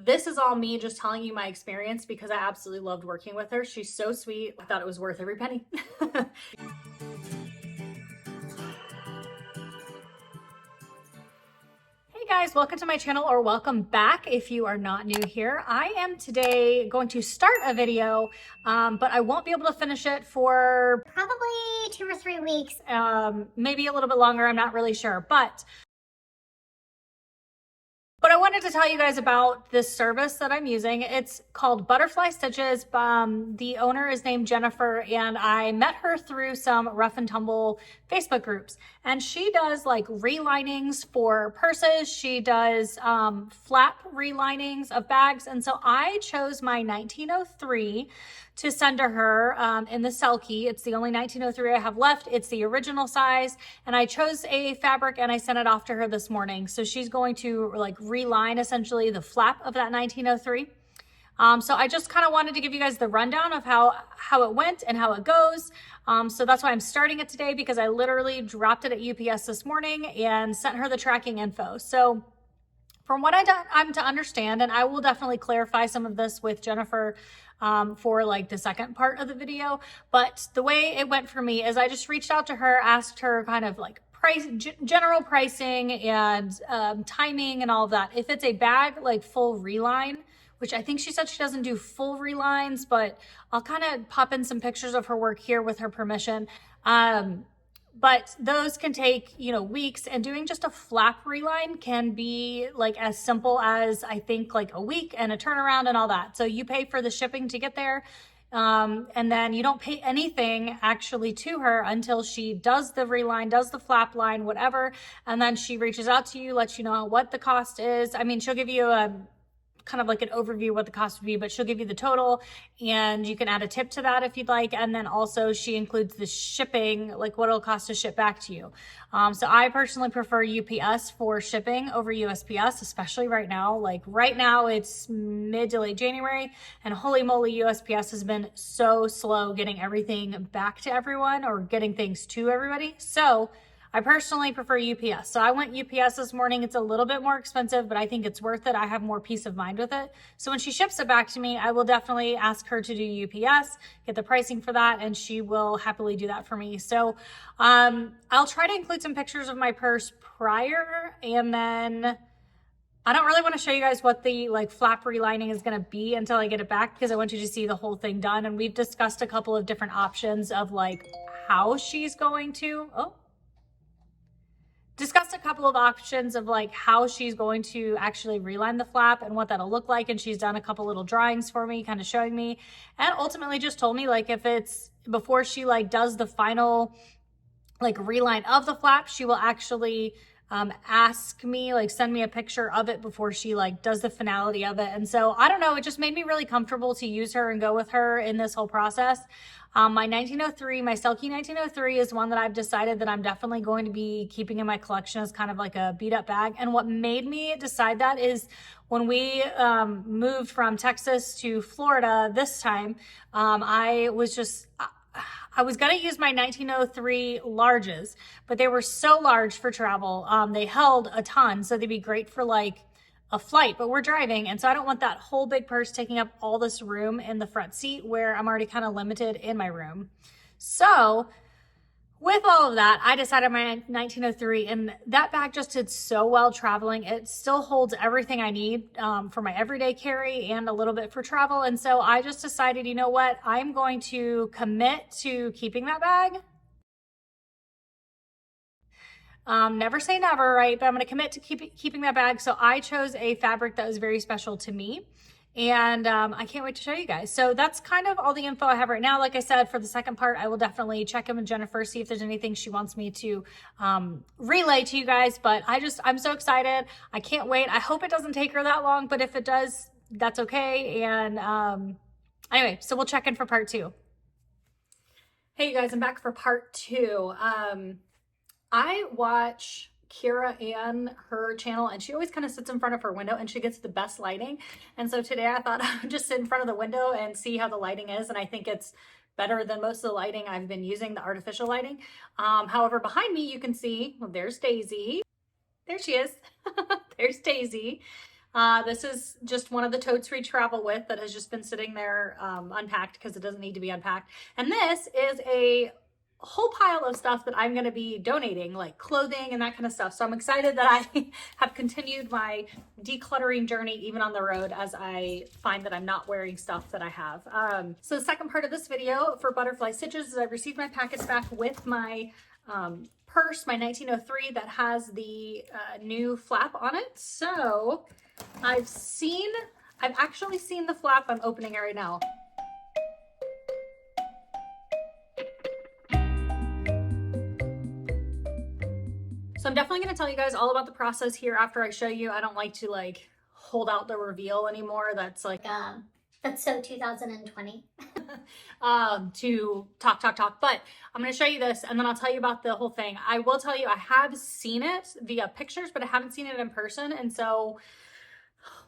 This is all me just telling you my experience because I absolutely loved working with her. She's so sweet. I thought it was worth every penny. Hey guys, welcome to my channel, or welcome back if you are not new here. I am today going to start a video, but I won't be able to finish it for probably 2 or 3 weeks. Maybe a little bit longer, I'm not really sure. But I wanted to tell you guys about this service that I'm using. It's called Butterfly Stitches. The owner is named Jennifer, and I met her through some Rough and Tumble Facebook groups. And she does like relinings for purses. She does flap relinings of bags. And so I chose my 1903 to send to her in the Selkie. It's the only 1903 I have left. It's the original size. And I chose a fabric and I sent it off to her this morning. So she's going to like reline essentially the flap of that 1903. So I just kind of wanted to give you guys the rundown of how it went and how it goes. So that's why I'm starting it today, because I literally dropped it at UPS this morning and sent her the tracking info. So from what I'm to understand, and I will definitely clarify some of this with Jennifer for like the second part of the video, but the way it went for me is I just reached out to her, asked her kind of like general pricing and timing and all of that. If it's a bag like full reline, which I think she said she doesn't do full relines, but I'll kind of pop in some pictures of her work here with her permission. But those can take, weeks, and doing just a flap reline can be like as simple as I think like a week and a turnaround and all that. So you pay for the shipping to get there. And then you don't pay anything actually to her until she does the reline, does the flap line, whatever. And then she reaches out to you, lets you know what the cost is. I mean, she'll give you a kind of like an overview of what the cost would be, but she'll give you the total, and you can add a tip to that if you'd like. And then also she includes the shipping, like what it'll cost to ship back to you. So I personally prefer UPS for shipping over USPS, especially right now. Like right now it's mid to late January, and holy moly, USPS has been so slow getting everything back to everyone or getting things to everybody. So I personally prefer UPS. So I went UPS this morning. It's a little bit more expensive, but I think it's worth it. I have more peace of mind with it. So when she ships it back to me, I will definitely ask her to do UPS, get the pricing for that, and she will happily do that for me. So I'll try to include some pictures of my purse prior, and then I don't really want to show you guys what the like flap relining is going to be until I get it back, because I want you to see the whole thing done. And we've discussed a couple of different options of like how she's going to, discussed a couple of options of like how she's going to actually reline the flap and what that'll look like. And she's done a couple little drawings for me, kind of showing me, and ultimately just told me like if it's before she like does the final like reline of the flap, she will actually ask me, like send me a picture of it before she like does the finality of it. And so I don't know, it just made me really comfortable to use her and go with her in this whole process. My 1903, my Selkie 1903 is one that I've decided that I'm definitely going to be keeping in my collection as kind of like a beat up bag. And what made me decide that is when we moved from Texas to Florida this time, I was going to use my 1903 larges, but they were so large for travel. They held a ton, so they'd be great for like a flight, but we're driving. And so I don't want that whole big purse taking up all this room in the front seat where I'm already kind of limited in my room. So with all of that, I decided my 1903, and that bag just did so well traveling. It still holds everything I need for my everyday carry and a little bit for travel. And so I just decided, you know what? I'm going to commit to keeping that bag. Never say never, right? But I'm going to commit to keeping that bag. So I chose a fabric that was very special to me. And I can't wait to show you guys. So that's kind of all the info I have right now. Like I said, for the second part, I will definitely check in with Jennifer, see if there's anything she wants me to relay to you guys. But I'm so excited. I can't wait. I hope it doesn't take her that long, but if it does, that's okay. And anyway, so we'll check in for part 2. Hey, you guys, I'm back for part 2. I watch Kira and her channel, and she always kind of sits in front of her window and she gets the best lighting. And so today I thought I would just sit in front of the window and see how the lighting is. And I think it's better than most of the lighting I've been using, the artificial lighting. However, behind me, you can see, well, there's Daisy. There she is. There's Daisy. This is just one of the totes we travel with that has just been sitting there unpacked because it doesn't need to be unpacked. And this is a whole pile of stuff that I'm going to be donating, like clothing and that kind of stuff. So I'm excited that I have continued my decluttering journey even on the road as I find that I'm not wearing stuff that I have. So the second part of this video for Butterfly Stitches is I received my package back with my purse, my 1903 that has the new flap on it. So I've actually seen the flap. I'm opening it right now. So I'm definitely going to tell you guys all about the process here after I show you. I don't like to like hold out the reveal anymore. That's like That's so 2020. to talk, but I'm going to show you this and then I'll tell you about the whole thing. I will tell you I have seen it via pictures, but I haven't seen it in person, and so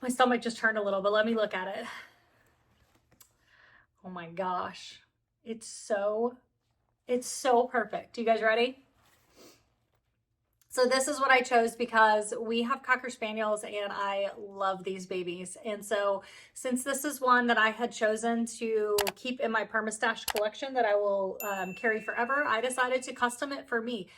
my stomach just turned a little, but let me look at it. Oh my gosh, it's so perfect. You guys ready? So this is what I chose because we have Cocker Spaniels and I love these babies. And so since this is one that I had chosen to keep in my Permastash collection that I will carry forever, I decided to custom it for me.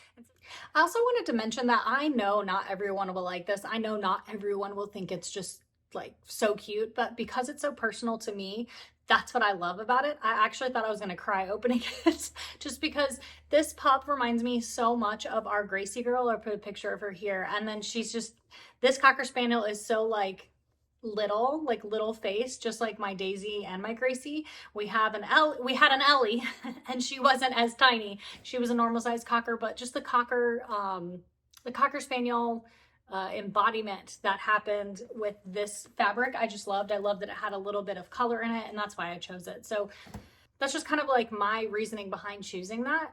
I also wanted to mention that I know not everyone will like this. I know not everyone will think it's just like so cute, but because it's so personal to me, that's what I love about it. I actually thought I was going to cry opening it just because this pup reminds me so much of our Gracie girl. I'll put a picture of her here. And then she's just, this Cocker Spaniel is so like little face, just like my Daisy and my Gracie. We had an Ellie and she wasn't as tiny. She was a normal sized Cocker, but just the Cocker Spaniel embodiment that happened with this fabric I just loved. I loved that it had a little bit of color in it, and that's why I chose it. So that's just kind of like my reasoning behind choosing that.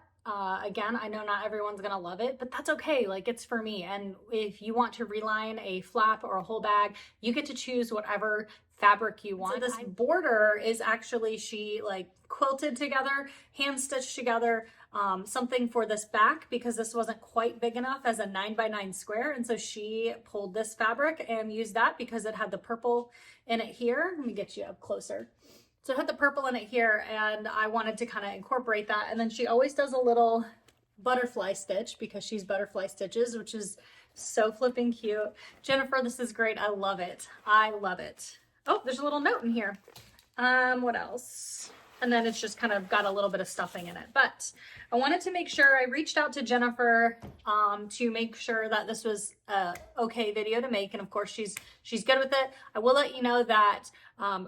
Again, I know not everyone's gonna love it, but that's okay. Like, it's for me. And if you want to reline a flap or a whole bag, you get to choose whatever fabric you want. So this border is actually, she like quilted together, hand stitched together, something for this back because this wasn't quite big enough as a 9x9 square. And so she pulled this fabric and used that because it had the purple in it here. Let me get you up closer. So it had the purple in it here, and I wanted to kind of incorporate that. And then she always does a little butterfly stitch because she's Butterfly Stitches, which is so flipping cute. Jennifer, this is great. I love it. I love it. Oh, there's a little note in here. What else? And then it's just kind of got a little bit of stuffing in it. But I wanted to make sure I reached out to Jennifer to make sure that this was a okay video to make. And of course, she's good with it. I will let you know that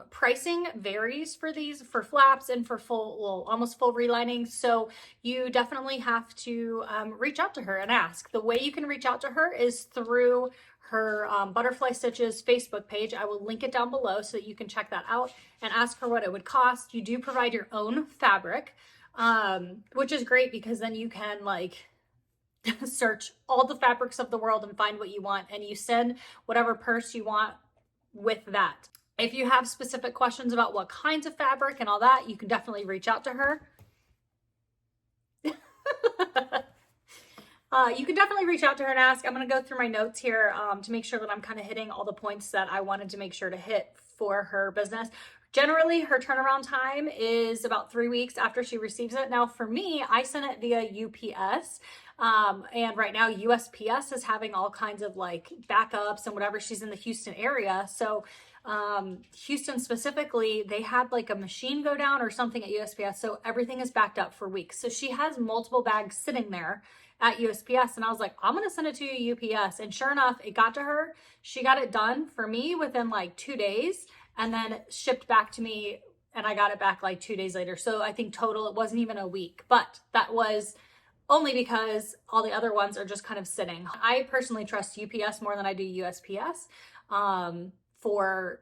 pricing varies for these, for flaps and for full, well, almost full relining. So you definitely have to reach out to her and ask. The way you can reach out to her is through her Butterfly Stitches Facebook page. I will link it down below so that you can check that out and ask her what it would cost. You do provide your own fabric, which is great because then you can like search all the fabrics of the world and find what you want, and you send whatever purse you want with that. If you have specific questions about what kinds of fabric and all that, you can definitely reach out to her. You can definitely reach out to her and ask. I'm going to go through my notes here to make sure that I'm kind of hitting all the points that I wanted to make sure to hit for her business. Generally, her turnaround time is about 3 weeks after she receives it. Now, for me, I sent it via UPS. And right now, USPS is having all kinds of like backups and whatever. She's in the Houston area. So Houston specifically, they had like a machine go down or something at USPS. So everything is backed up for weeks. So she has multiple bags sitting there at USPS, and I was like, I'm gonna send it to you UPS. And sure enough, it got to her. She got it done for me within like 2 days and then shipped back to me, and I got it back like 2 days later. So I think total it wasn't even a week, but that was only because all the other ones are just kind of sitting. I personally trust UPS more than I do USPS for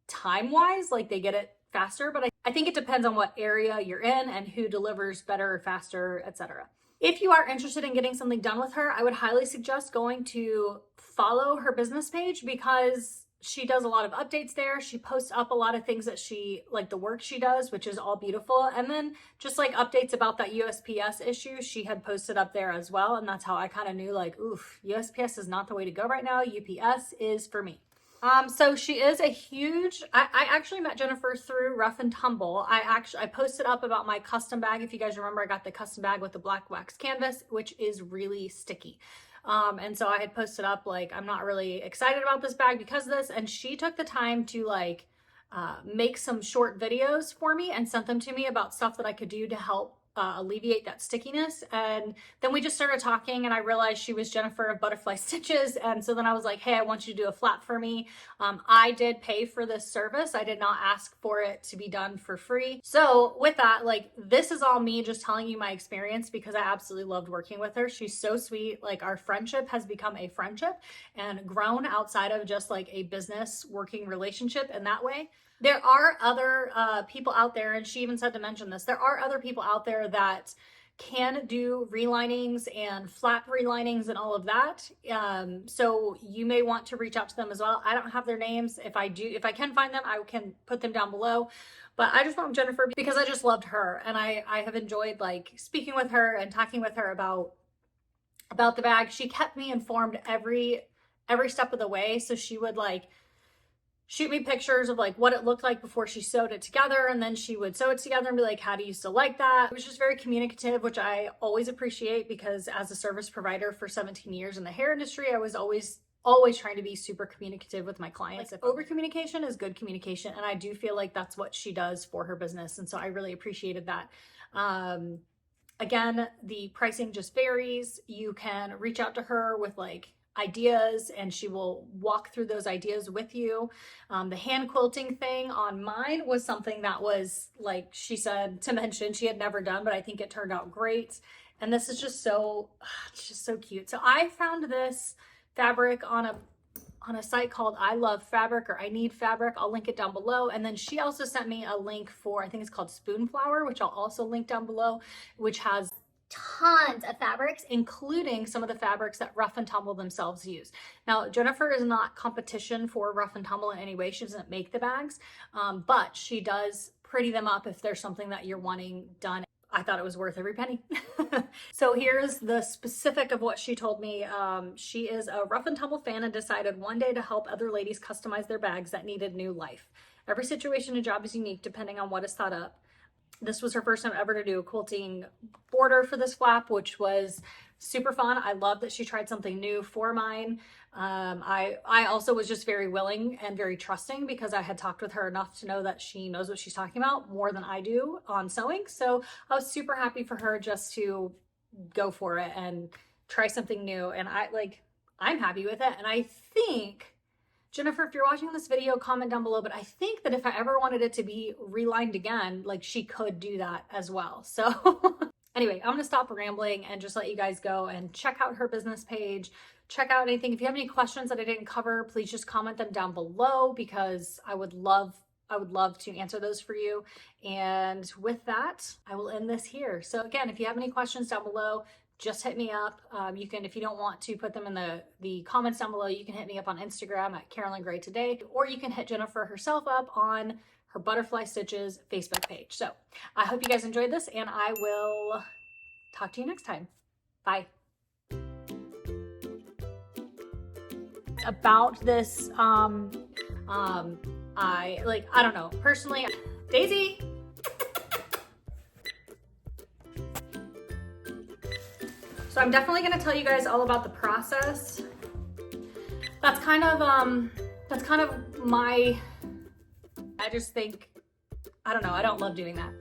time wise, like they get it faster, but I think it depends on what area you're in and who delivers better, faster, etc. If you are interested in getting something done with her, I would highly suggest going to follow her business page because she does a lot of updates there. She posts up a lot of things that she, like the work she does, which is all beautiful. And then just like updates about that USPS issue, she had posted up there as well. And that's how I kind of knew like, oof, USPS is not the way to go right now. UPS is for me. So she is a huge, I actually met Jennifer through Rough and Tumble. I posted up about my custom bag. If you guys remember, I got the custom bag with the black wax canvas, which is really sticky. And so I had posted up like, I'm not really excited about this bag because of this. And she took the time to like, make some short videos for me and sent them to me about stuff that I could do to help alleviate that stickiness. And then we just started talking and I realized she was Jennifer of Butterfly Stitches. And so then I was like, hey, I want you to do a flap for me. I did pay for this service. I did not ask for it to be done for free. So with that, like, this is all me just telling you my experience because I absolutely loved working with her. She's so sweet. Like, our friendship has become a friendship and grown outside of just like a business working relationship in that way. There are other people out there, and she even said to mention this, there are other people out there that can do relinings and flap relinings and all of that. So you may want to reach out to them as well. I don't have their names. If I can find them, I can put them down below. But I just want Jennifer because I just loved her, and I have enjoyed like speaking with her and talking with her about the bag. She kept me informed every step of the way. So she would like shoot me pictures of like what it looked like before she sewed it together, and then she would sew it together and be like, how do you still like that? It was just very communicative, which I always appreciate because as a service provider for 17 years in the hair industry, I was always trying to be super communicative with my clients. Like, over communication is good communication, and I do feel like that's what she does for her business, and so I really appreciated that. Again, the pricing just varies. You can reach out to her with like ideas and she will walk through those ideas with you. The hand quilting thing on mine was something that was like she said to mention she had never done, but I think it turned out great. And this is just so, it's just so cute. So I found this fabric on a site called I Love Fabric or I Need Fabric. I'll link it down below. And then she also sent me a link for, I think it's called Spoonflower, which I'll also link down below, which has tons of fabrics, including some of the fabrics that Rough and Tumble themselves use. Now, Jennifer is not competition for Rough and Tumble in any way. She doesn't make the bags, but she does pretty them up if there's something that you're wanting done. I thought it was worth every penny. So here's the specific of what she told me. She is a Rough and Tumble fan and decided one day to help other ladies customize their bags that needed new life. Every situation and job is unique depending on what is thought up. This was her first time ever to do a quilting border for this flap, which was super fun. I love that she tried something new for mine. I also was just very willing and very trusting because I had talked with her enough to know that she knows what she's talking about more than I do on sewing. So I was super happy for her just to go for it and try something new. And I'm happy with it. And I think, Jennifer, if you're watching this video, comment down below, but I think that if I ever wanted it to be relined again, like she could do that as well. So anyway, I'm gonna stop rambling and just let you guys go and check out her business page, check out anything. If you have any questions that I didn't cover, please just comment them down below because I would love to answer those for you. And with that, I will end this here. So again, if you have any questions down below, just hit me up. You can, if you don't want to put them in the comments down below, you can hit me up on Instagram at CarolenGrayToday, or you can hit Jennifer herself up on her Butterfly Stitches Facebook page. So I hope you guys enjoyed this, and I will talk to you next time. Bye. About this, I don't know, personally, Daisy. So I'm definitely going to tell you guys all about the process. That's kind of my, I just think, I don't know, I don't love doing that.